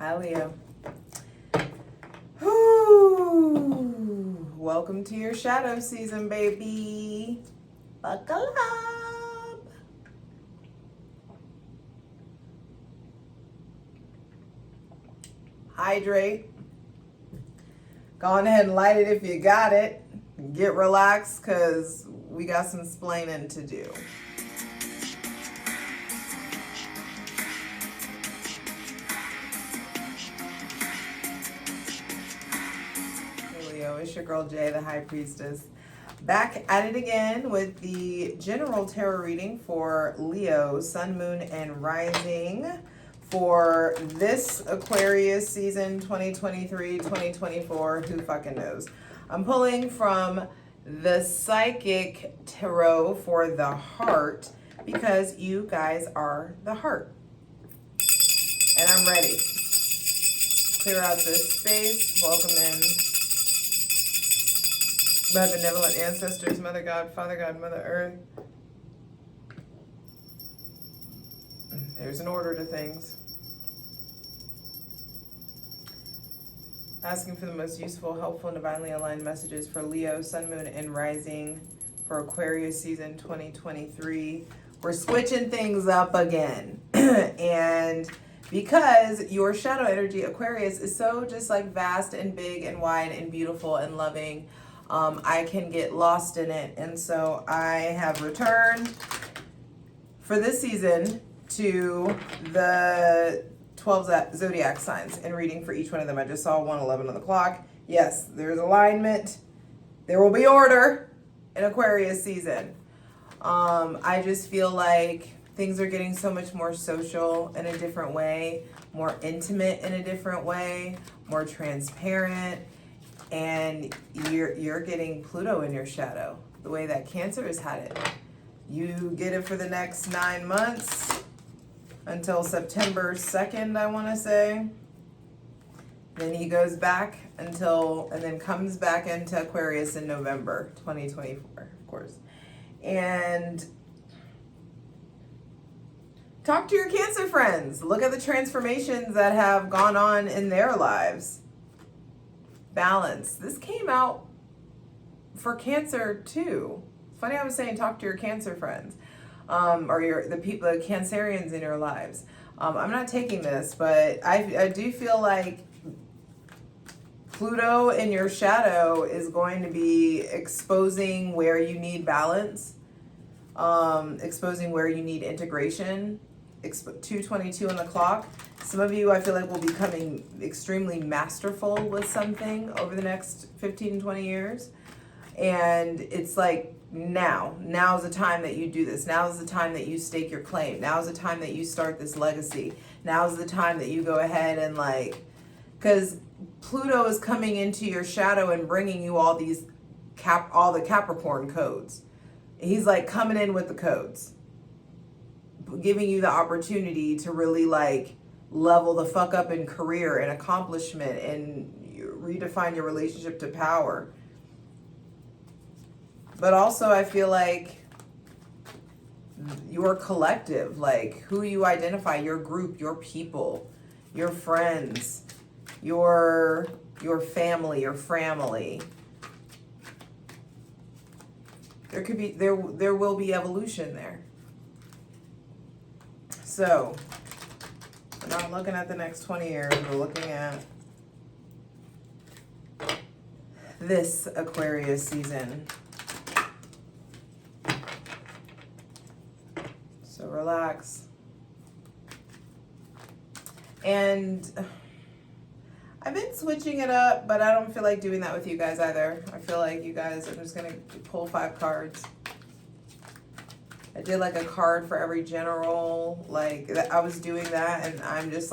Hi, Leo. Whew. Welcome to your shadow season, baby. Buckle up. Hydrate. Go on ahead and light it if you got it. Get relaxed because we got some splaining to do. It's your girl Jay, the High Priestess, back at it again with the general tarot reading for Leo, Sun, Moon, and Rising for this Aquarius season 2023-2024. Who fucking knows? I'm pulling from the Psychic Tarot for the Heart because you guys are the heart. And I'm ready. Clear out this space. Welcome in my benevolent ancestors, Mother God, Father God, Mother Earth. There's an order to things. Asking for the most useful, helpful, and divinely aligned messages for Leo, Sun, Moon, and Rising for Aquarius season 2023. We're switching things up again. And because your shadow energy, Aquarius, is so just like vast and big and wide and beautiful and loving, I can get lost in it. And so I have returned for this season to the 12 zodiac signs and reading for each one of them. I just saw 111 on the clock. Yes, there's alignment. There will be order in Aquarius season. I just feel like things are getting so much more social in a different way, more intimate in a different way, more transparent. And you're getting Pluto in your shadow, the way that Cancer has had it. You get it for the next 9 months until September 2nd, I want to say. Then he goes back and then comes back into Aquarius in November 2024, of course. And talk to your Cancer friends. Look at the transformations that have gone on in their lives. Balance. This came out for Cancer too. It's funny I was saying talk to your Cancer friends, or the Cancerians in your lives. I'm not taking this, but I do feel like Pluto in your shadow is going to be exposing where you need balance, exposing where you need integration. 2:22 on the clock. Some of you, I feel like, will be becoming extremely masterful with something over the next 15, 20 years. And it's like now's the time that you do this. Now's the time that you stake your claim. Now's the time that you start this legacy. Now's the time that you go ahead and because Pluto is coming into your shadow and bringing you all the Capricorn codes. He's like coming in with the codes, giving you the opportunity to really level the fuck up in career and accomplishment and redefine your relationship to power. But also I feel like your collective, who you identify, your group, your people, your friends, your family, your family. There will be evolution there. So, we're not looking at the next 20 years, we're looking at this Aquarius season. So relax. And I've been switching it up, but I don't feel like doing that with you guys either. I feel like you guys, I'm just gonna pull 5 cards. I did a card for every general, I was doing that, and I'm just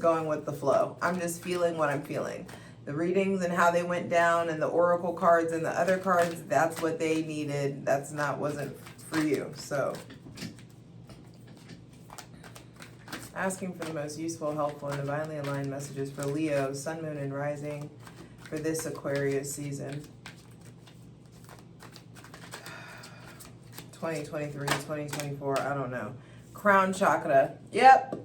going with the flow. I'm just feeling what I'm feeling. The readings and how they went down and the oracle cards and the other cards, that's what they needed. Wasn't for you. So asking for the most useful, helpful, and divinely aligned messages for Leo, Sun, Moon, and Rising for this Aquarius season. 2023, 2024, I don't know. Crown chakra. Yep.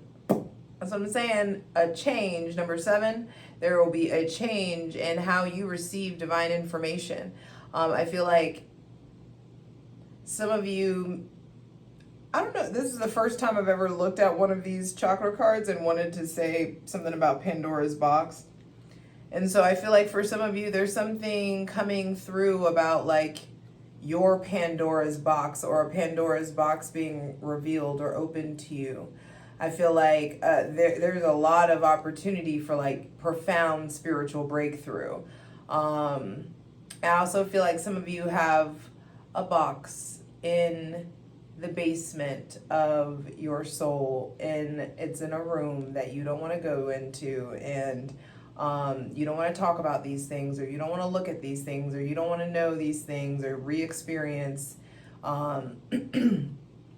That's what I'm saying. A change. Number 7, there will be a change in how you receive divine information. I feel like some of you, I don't know, this is the first time I've ever looked at one of these chakra cards and wanted to say something about Pandora's box. And so I feel like for some of you, there's something coming through about like your Pandora's box, or a Pandora's box being revealed or opened to you. I feel like there's a lot of opportunity for like profound spiritual breakthrough. I also feel like some of you have a box in the basement of your soul, and it's in a room that you don't want to go into, and you don't want to talk about these things, or you don't want to look at these things, or you don't want to know these things, or re-experience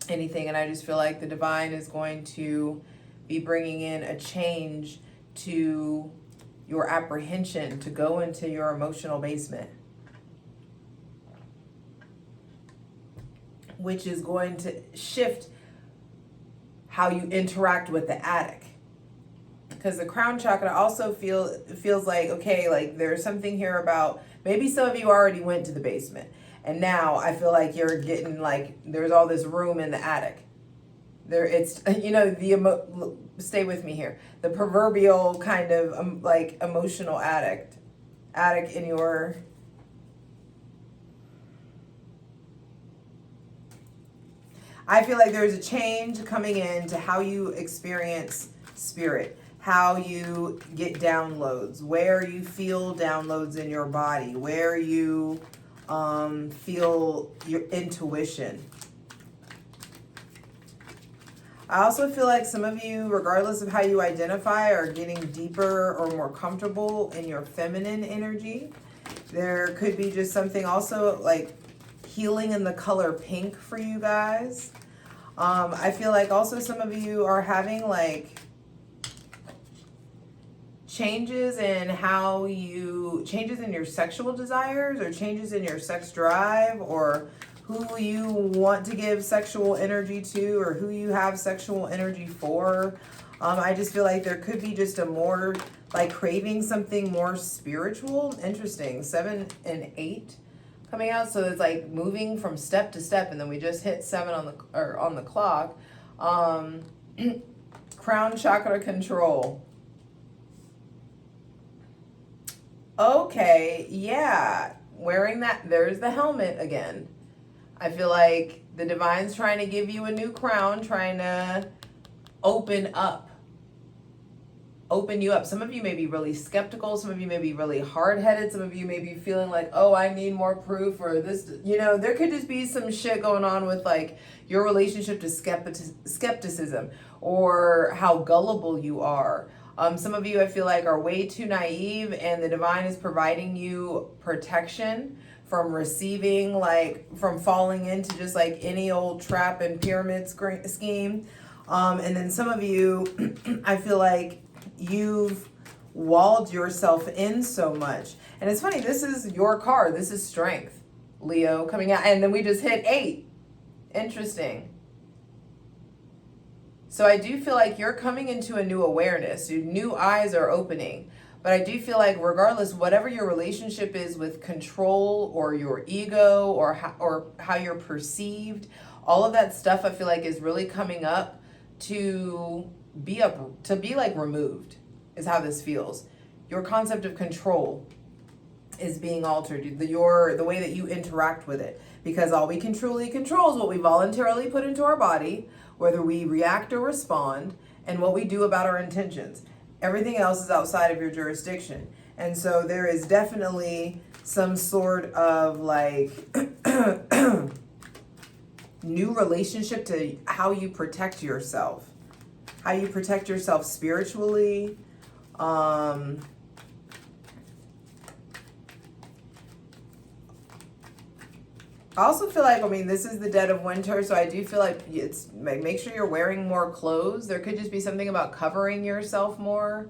anything. And I just feel like the divine is going to be bringing in a change to your apprehension to go into your emotional basement, which is going to shift how you interact with the attic. Because the crown chakra also feels like, okay, like there's something here about, maybe some of you already went to the basement, and now I feel like you're getting like, there's all this room in the attic. There, it's, you know, stay with me here. The proverbial kind of like emotional attic in your, I feel like there's a change coming in to how you experience spirit, how you get downloads, where you feel downloads in your body, where you feel your intuition. I also feel like some of you, regardless of how you identify, are getting deeper or more comfortable in your feminine energy. There could be just something also like healing in the color pink for you guys. I feel like also some of you are having like changes in changes in your sexual desires, or changes in your sex drive, or who you want to give sexual energy to, or who you have sexual energy for. I just feel like there could be just a more like craving something more spiritual. Interesting. 7 and 8 coming out, so it's like moving from step to step, and then we just hit 7 on the clock. Crown chakra control. Okay, yeah, wearing that, there's the helmet again. I feel like the divine's trying to give you a new crown, trying to open you up. Some of you may be really skeptical. Some of you may be really hard-headed. Some of you may be feeling like, oh, I need more proof, or this, you know, there could just be some shit going on with like your relationship to skepticism, or how gullible you are. Some of you, I feel like, are way too naive, and the divine is providing you protection from receiving, like, from falling into just like any old trap and pyramid scheme. And then some of you, I feel like you've walled yourself in so much. And it's funny, this is your card. This is strength, Leo, coming out. And then we just hit 8. Interesting. So I do feel like you're coming into a new awareness. Your new eyes are opening. But I do feel like regardless, whatever your relationship is with control, or your ego, or how you're perceived, all of that stuff I feel like is really coming up to be like removed, is how this feels. Your concept of control is being altered. The way that you interact with it. Because all we can truly control is what we voluntarily put into our body, whether we react or respond, and what we do about our intentions. Everything else is outside of your jurisdiction. And so there is definitely some sort of like new relationship to how you protect yourself. How you protect yourself spiritually. I also feel like, I mean, this is the dead of winter, so I do feel like it's, make sure you're wearing more clothes. There could just be something about covering yourself more.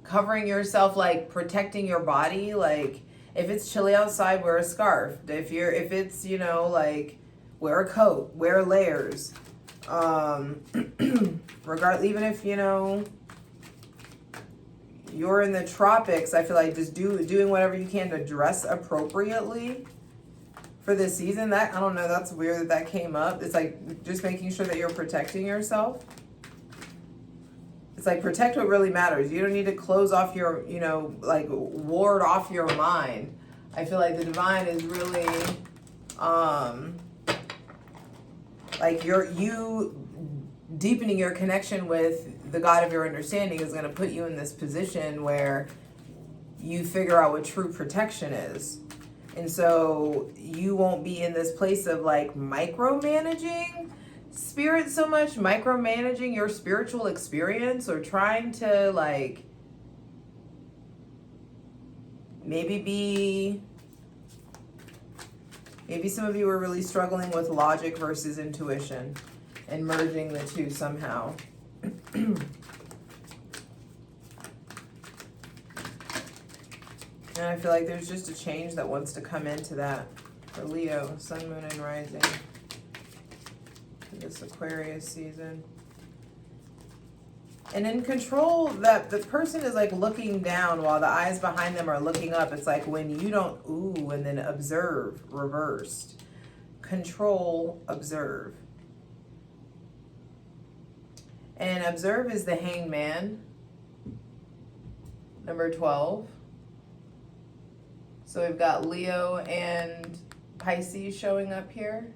Covering yourself, like protecting your body. Like if it's chilly outside, wear a scarf. If it's, you know, like wear a coat, wear layers. Regardless, even if, you know, you're in the tropics, I feel like just doing whatever you can to dress appropriately for this season. That, I don't know, that's weird that that came up. It's like just making sure that you're protecting yourself. It's like protect what really matters. You don't need to close off your, you know, like ward off your mind. I feel like the divine is really, like you deepening your connection with the God of your understanding is going to put you in this position where you figure out what true protection is. And so you won't be in this place of like micromanaging spirit so much, micromanaging your spiritual experience, or trying to like maybe some of you are really struggling with logic versus intuition and merging the two somehow. And I feel like there's just a change that wants to come into that for Leo, Sun, Moon, and Rising for this Aquarius season. And in control, that the person is like looking down while the eyes behind them are looking up. It's like when you don't ooh and then observe, reversed. Control, observe. And observe is the Hanged Man, number 12. So we've got Leo and Pisces showing up here.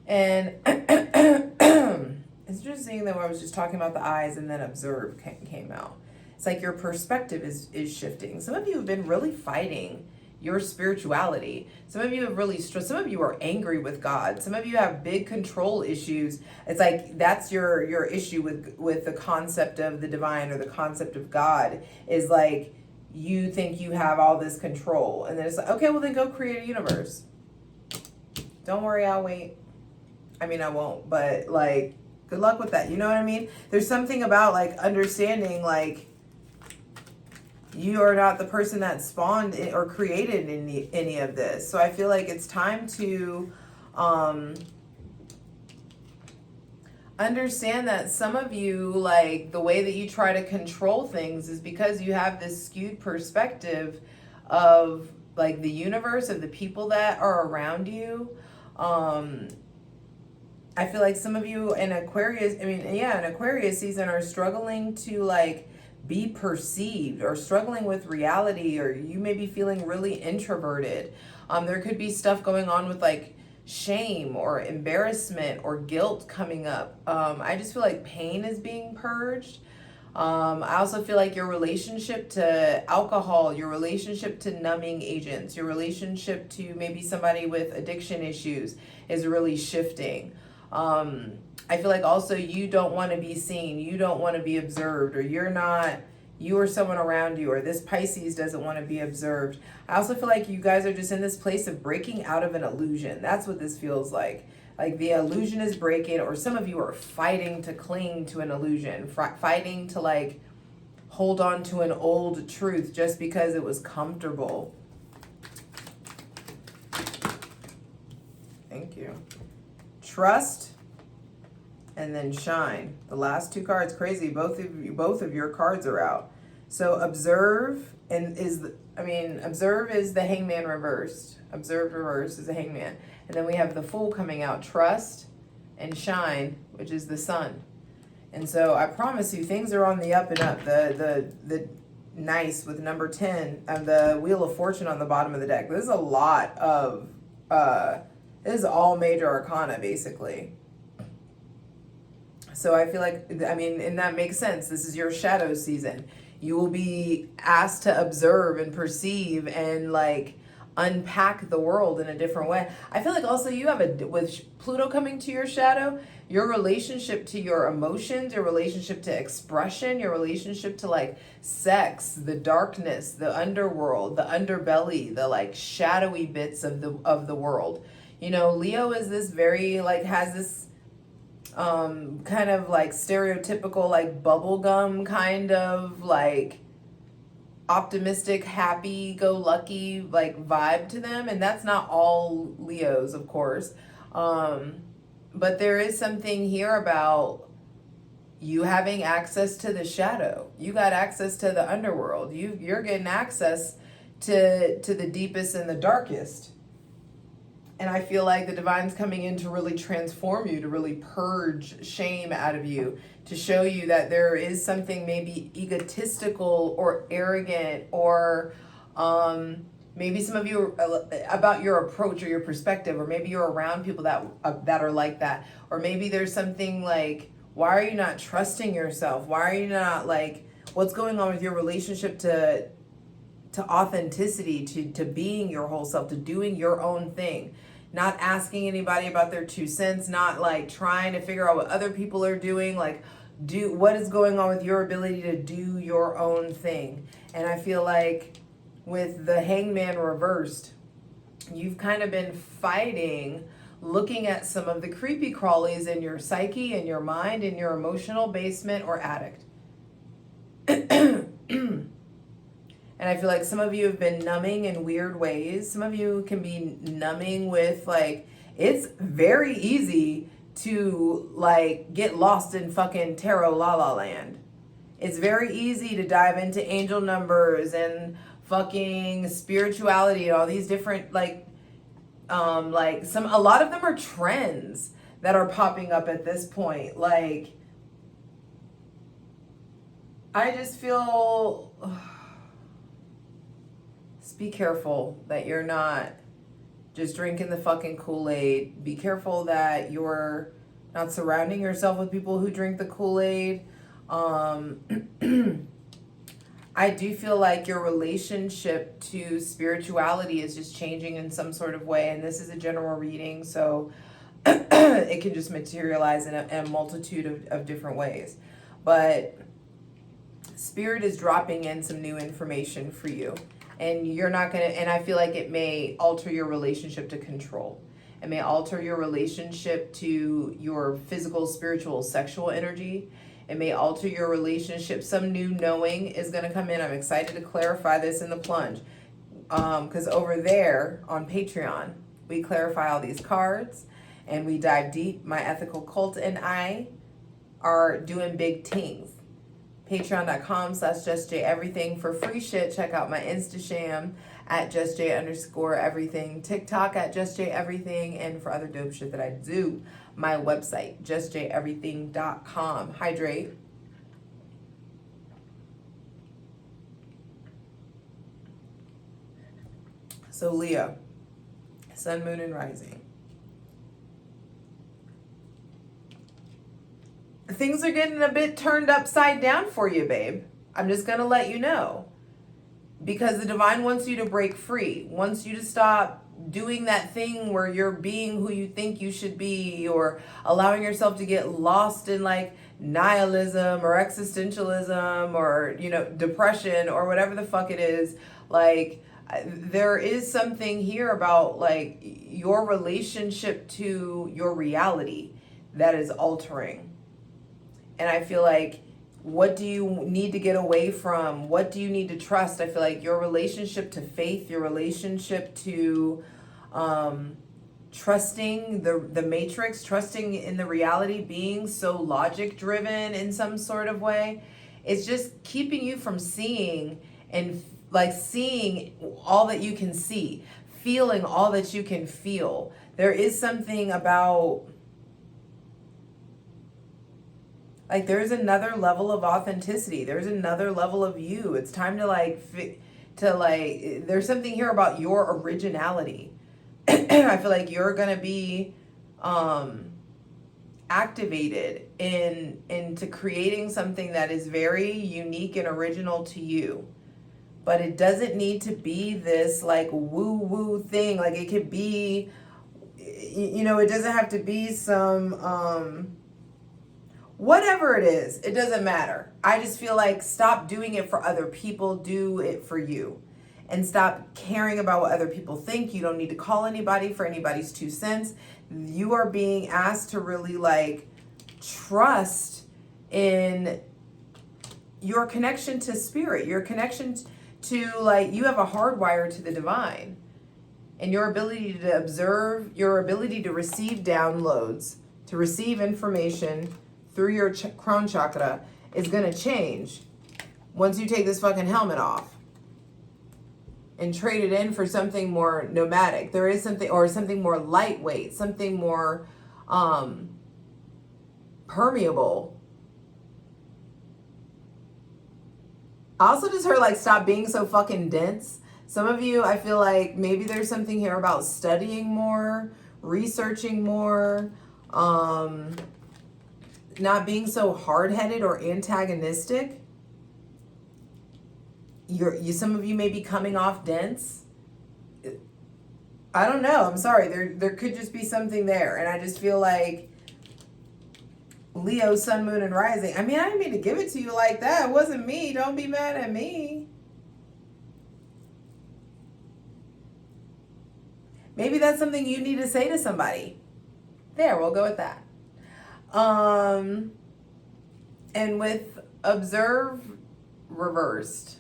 And it's interesting that I was just talking about the eyes and then observe came out. It's like your perspective is shifting. Some of you have been really fighting your spirituality. Some of you have really stressed. Some of you are angry with God. Some of you have big control issues. It's like that's your issue with the concept of the divine or the concept of God, is like you think you have all this control. And then it's like, okay, well then go create a universe. Don't worry, I'll wait. I mean, I won't, but like, good luck with that. You know what I mean? There's something about like understanding like you are not the person that spawned it or created any of this. So I feel like it's time to understand that some of you, like the way that you try to control things is because you have this skewed perspective of like the universe, of the people that are around you. I feel like some of you in Aquarius, in Aquarius season are struggling to like be perceived or struggling with reality, or you may be feeling really introverted. There could be stuff going on with like shame or embarrassment or guilt coming up. I just feel like pain is being purged. I also feel like your relationship to alcohol, your relationship to numbing agents, your relationship to maybe somebody with addiction issues is really shifting. I feel like also you don't want to be seen, you don't want to be observed, or you or someone around you, or this Pisces doesn't want to be observed. I also feel like you guys are just in this place of breaking out of an illusion. That's what this feels like. Like the illusion is breaking, or some of you are fighting to cling to an illusion, fighting to like hold on to an old truth just because it was comfortable. Thank you. Trust and then shine. The last two cards, crazy. Both of your cards are out. So observe observe is the Hangman reversed. Observed reversed is the Hangman. And then we have the Fool coming out. Trust and shine, which is the Sun. And so I promise you, things are on the up and up. The nice with number 10 and the Wheel of Fortune on the bottom of the deck. This is a lot of this is all major arcana, basically. So I feel like, and that makes sense. This is your shadow season. You will be asked to observe and perceive and like unpack the world in a different way. I feel like also you have with Pluto coming to your shadow, your relationship to your emotions, your relationship to expression, your relationship to like sex, the darkness, the underworld, the underbelly, the like shadowy bits of the world. You know, Leo is this very like has this kind of like stereotypical like bubblegum kind of like optimistic, happy-go-lucky like vibe to them, and that's not all Leos, of course. But there is something here about you having access to the shadow. You got access to the underworld. You're getting access to the deepest and the darkest. And I feel like the divine's coming in to really transform you, to really purge shame out of you, to show you that there is something maybe egotistical or arrogant or maybe some of you about your approach or your perspective, or maybe you're around people that are like that, or maybe there's something like, why are you not trusting yourself? Why are you not like, what's going on with your relationship to authenticity, to being your whole self, to doing your own thing, not asking anybody about their 2 cents, not like trying to figure out what other people are doing, like what is going on with your ability to do your own thing. And I feel like with the Hangman reversed, you've kind of been fighting, looking at some of the creepy crawlies in your psyche, in your mind, in your emotional basement or attic. And I feel like some of you have been numbing in weird ways. Some of you can be numbing with like, it's very easy to like get lost in fucking tarot la la land. It's very easy to dive into angel numbers and fucking spirituality and all these different like a lot of them are trends that are popping up at this point. Like, I just feel, be careful that you're not just drinking the fucking Kool-Aid. Be careful that you're not surrounding yourself with people who drink the Kool-Aid. I do feel like your relationship to spirituality is just changing in some sort of way, and this is a general reading, so it can just materialize in a multitude of different ways. But Spirit is dropping in some new information for you, and you're not gonna, and I feel like it may alter your relationship to control. It may alter your relationship to your physical, spiritual, sexual energy. It may alter your relationship. Some new knowing is going to come in. I'm excited to clarify this in the plunge. Because over there on Patreon, we clarify all these cards and we dive deep. My ethical cult and I are doing big things. Patreon.com/JustJEverything for free shit. Check out my Instasham at JustJ_everything. TikTok at JustJEverything. And for other dope shit that I do, my website, JustJEverything.com. Hydrate. So Leo, Sun, Moon, and Rising. Things are getting a bit turned upside down for you, babe. I'm just going to let you know. Because the divine wants you to break free, wants you to stop doing that thing where you're being who you think you should be, or allowing yourself to get lost in like nihilism or existentialism or, you know, depression or whatever the fuck it is. Like, there is something here about like your relationship to your reality that is altering. And I feel like, what do you need to get away from? What do you need to trust? I feel like your relationship to faith, your relationship to trusting the matrix, trusting in the reality, being so logic driven in some sort of way, it's just keeping you from seeing and like seeing all that you can see, feeling all that you can feel. There is something about, like, there's another level of authenticity. There's another level of you. It's time to there's something here about your originality. I feel like you're going to be activated into creating something that is very unique and original to you. But it doesn't need to be this like woo-woo thing. Like, it could be, you know, it doesn't have to be some whatever it is, it doesn't matter. I just feel like, stop doing it for other people, do it for you. And stop caring about what other people think. You don't need to call anybody for anybody's 2 cents. You are being asked to really like trust in your connection to spirit, your connection to like, you have a hardwire to the divine. And your ability to observe, your ability to receive downloads, to receive information through your crown chakra is going to change once you take this fucking helmet off and trade it in for something more nomadic. There is something, or something more lightweight, something more permeable. I also just heard like, stop being so fucking dense. Some of you, I feel like maybe there's something here about studying more, researching more, not being so hard-headed or antagonistic. Some of you may be coming off dense. I don't know. I'm sorry. There could just be something there. And I just feel like Leo, sun, moon, and rising. I mean, I didn't mean to give it to you like that. It wasn't me. Don't be mad at me. Maybe that's something you need to say to somebody. There, we'll go with that. And with observe reversed.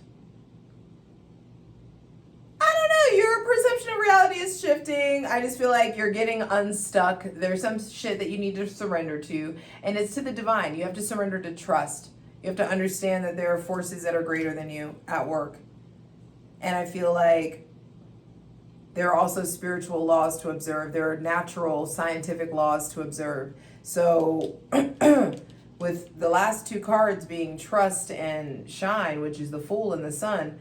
I don't know, your perception of reality is shifting. I just feel like you're getting unstuck. There's some shit that you need to surrender to, and it's to the divine. You have to surrender to trust. You have to understand that there are forces that are greater than you at work. And I feel like there are also spiritual laws to observe. There are natural scientific laws to observe. So with the last two cards being trust and shine, which is the Fool and the Sun,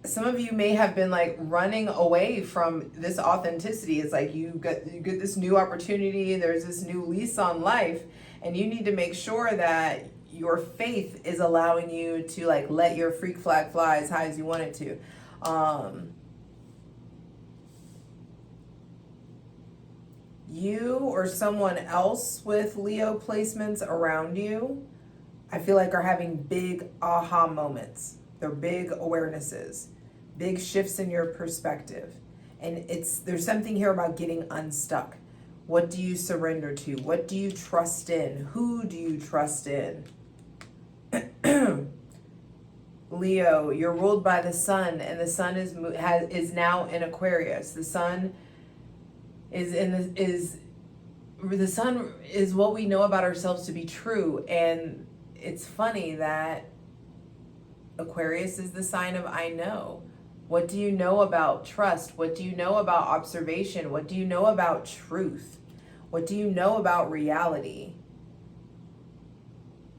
some of you may have been like running away from this authenticity. It's like you get this new opportunity, there's this new lease on life, and you need to make sure that your faith is allowing you to like let your freak flag fly as high as you want it to. You or someone else with Leo placements around you, I feel like are having big aha moments. They're big awarenesses, big shifts in your perspective. And there's something here about getting unstuck. What do you surrender to? What do you trust in? Who do you trust in? Leo, you're ruled by the sun, and the sun is now in Aquarius. The sun the sun is what we know about ourselves to be true. And it's funny that Aquarius is the sign of I know. What do you know about trust? What do you know about observation? What do you know about truth? What do you know about reality?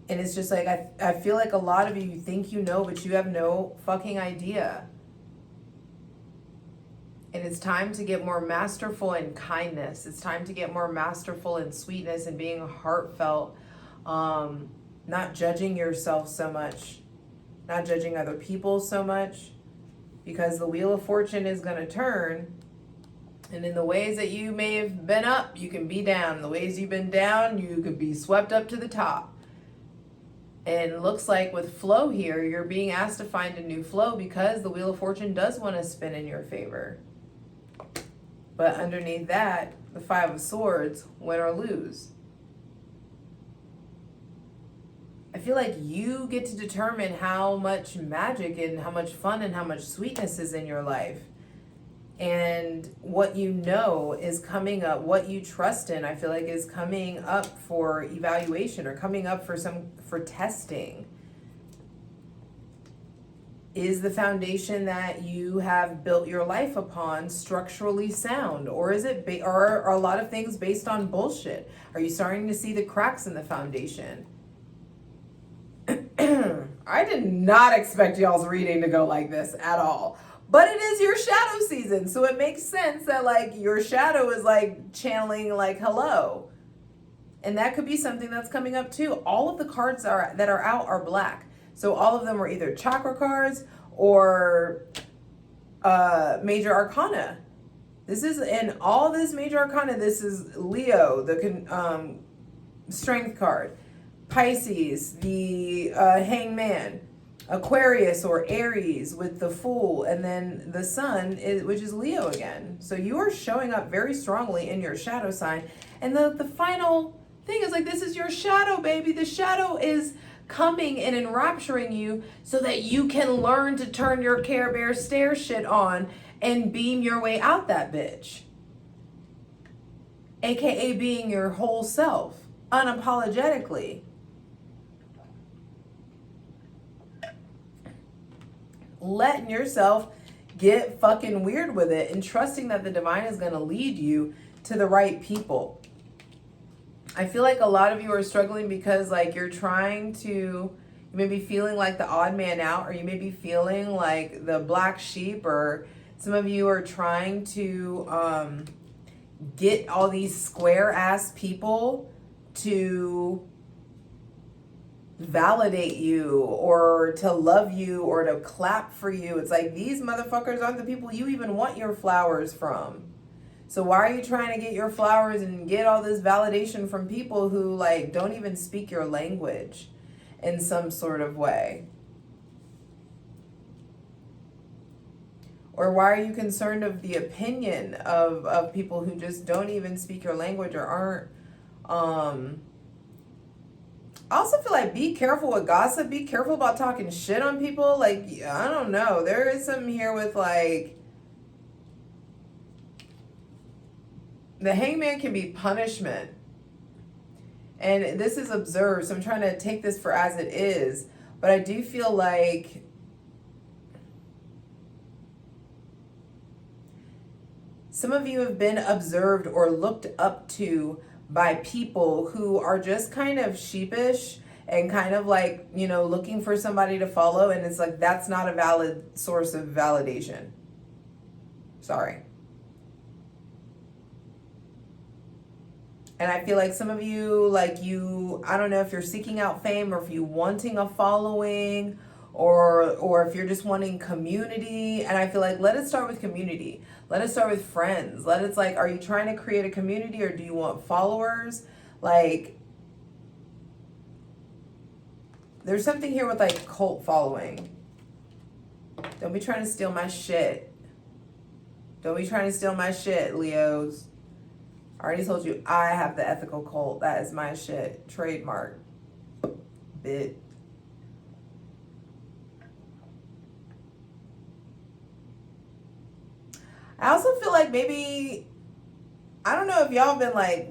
And it's just like, I feel like a lot of you think you know, but you have no fucking idea. And it's time to get more masterful in kindness. It's time to get more masterful in sweetness and being heartfelt, not judging yourself so much, not judging other people so much, because the Wheel of Fortune is going to turn. And in the ways that you may have been up, you can be down. In the ways you've been down, you could be swept up to the top. And it looks like with flow here, you're being asked to find a new flow because the Wheel of Fortune does want to spin in your favor. But underneath that, the Five of Swords, win or lose. I feel like you get to determine how much magic and how much fun and how much sweetness is in your life. And what you know is coming up, what you trust in, I feel like is coming up for evaluation or coming up for testing. Is the foundation that you have built your life upon structurally sound? Or is it or are a lot of things based on bullshit? Are you starting to see the cracks in the foundation? I did not expect y'all's reading to go like this at all. But it is your shadow season, so it makes sense that like your shadow is like channeling like hello. And that could be something that's coming up too. All of the cards that are out are black. So all of them are either chakra cards or major arcana. This is, in all this major arcana, this is Leo, the strength card. Pisces, the hangman. Aquarius or Aries with the Fool, and then the Sun, which is Leo again. So you are showing up very strongly in your shadow sign. And the final thing is like, this is your shadow, baby. The shadow is coming and enrapturing you so that you can learn to turn your Care Bear stare shit on and beam your way out that bitch. aka being your whole self, unapologetically. Letting yourself get fucking weird with it and trusting that the divine is going to lead you to the right people. I feel like a lot of you are struggling because like you're trying to, you may be feeling like the odd man out, or you may be feeling like the black sheep, or some of you are trying to get all these square ass people to validate you or to love you or to clap for you. It's like these motherfuckers aren't the people you even want your flowers from. So why are you trying to get your flowers and get all this validation from people who like don't even speak your language in some sort of way? Or why are you concerned of the opinion of people who just don't even speak your language or aren't I also feel like be careful with gossip. Be careful about talking shit on people. Like, I don't know. There is something here with like, the hangman can be punishment. And this is observed. So I'm trying to take this for as it is. But I do feel like some of you have been observed or looked up to by people who are just kind of sheepish and kind of like, you know, looking for somebody to follow. And it's like, that's not a valid source of validation. Sorry. And I feel like some of you, like I don't know if you're seeking out fame or if you're wanting a following or if you're just wanting community. And I feel like, let it start with community. Let it start with friends. Let it's like, are you trying to create a community or do you want followers? Like, there's something here with like cult following. Don't be trying to steal my shit. Don't be trying to steal my shit, Leos. I already told you I have the ethical cult. That is my shit. Trademark. Bit. I also feel like maybe, I don't know if y'all been like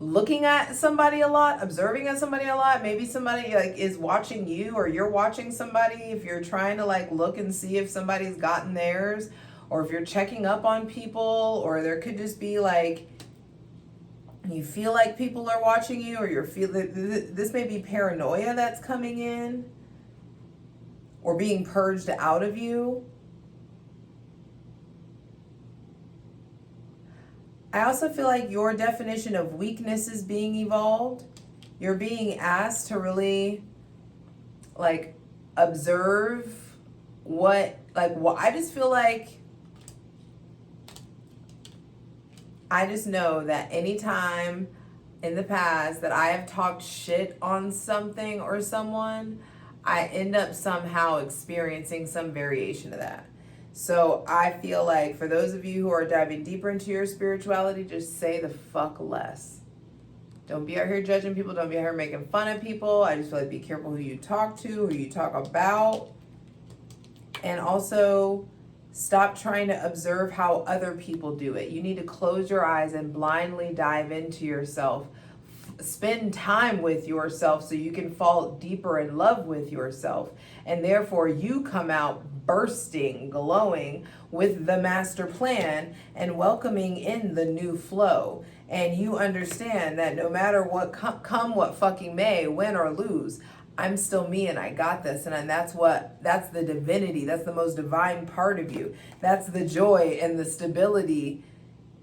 looking at somebody a lot, observing at somebody a lot. Maybe somebody like is watching you or you're watching somebody. If you're trying to like look and see if somebody's gotten theirs, or if you're checking up on people, or there could just be like, you feel like people are watching you, or you're feeling, this may be paranoia that's coming in or being purged out of you. I also feel like your definition of weakness is being evolved. You're being asked to really like observe I just feel like, I just know that anytime in the past that I have talked shit on something or someone, I end up somehow experiencing some variation of that. So I feel like for those of you who are diving deeper into your spirituality, just say the fuck less. Don't be out here judging people. Don't be out here making fun of people. I just feel like be careful who you talk to, who you talk about. And also stop trying to observe how other people do it. You need to close your eyes and blindly dive into yourself. Spend time with yourself so you can fall deeper in love with yourself. And therefore you come out bursting, glowing with the master plan and welcoming in the new flow. And you understand that no matter what come what fucking may, win or lose, I'm still me and I got this. And that's the divinity. That's the most divine part of you. That's the joy and the stability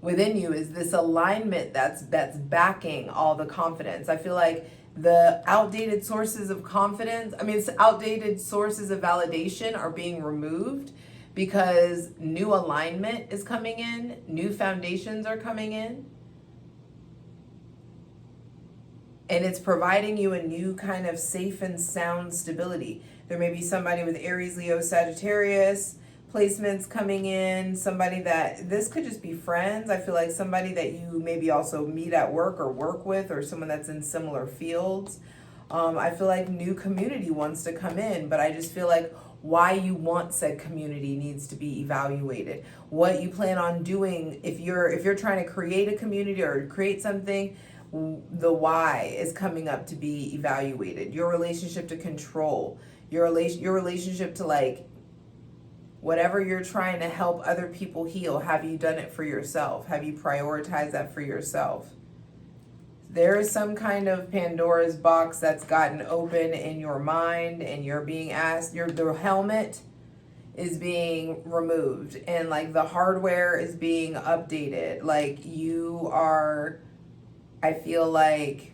within you, is this alignment that's backing all the confidence. I feel like the outdated sources of confidence, outdated sources of validation are being removed because new alignment is coming in, new foundations are coming in. And it's providing you a new kind of safe and sound stability. There may be somebody with Aries, Leo, Sagittarius placements coming in, somebody that, this could just be friends. I feel like somebody that you maybe also meet at work or work with, or someone that's in similar fields. I feel like new community wants to come in, but I just feel like why you want said community needs to be evaluated. What you plan on doing if you're trying to create a community or create something, the why is coming up to be evaluated. Your relationship to control, your relationship to like whatever you're trying to help other people heal. Have you done it for yourself? Have you prioritized that for yourself? There is some kind of Pandora's box that's gotten open in your mind, and you're being asked, the helmet is being removed, and like the hardware is being updated. Like you are, I feel like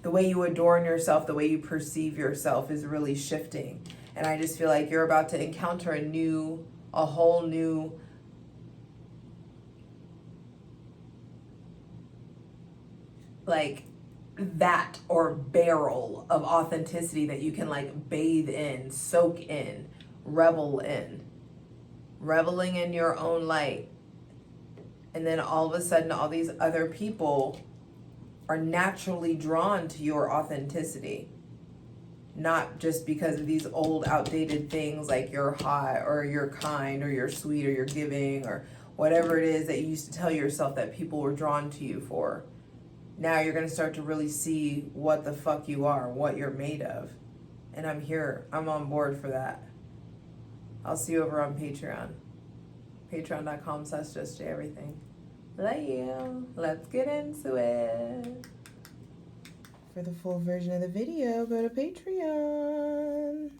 the way you adorn yourself, the way you perceive yourself is really shifting. And I just feel like you're about to encounter a whole new like vat or barrel of authenticity that you can like bathe in, soak in, revel in, reveling in your own light. And then all of a sudden, all these other people are naturally drawn to your authenticity. Not just because of these old outdated things like you're hot or you're kind or you're sweet or you're giving or whatever it is that you used to tell yourself that people were drawn to you for. Now you're going to start to really see what the fuck you are, what you're made of. And I'm here. I'm on board for that. I'll see you over on Patreon. Patreon.com/JustJEverything. Love you. Let's get into it. For the full version of the video, go to Patreon.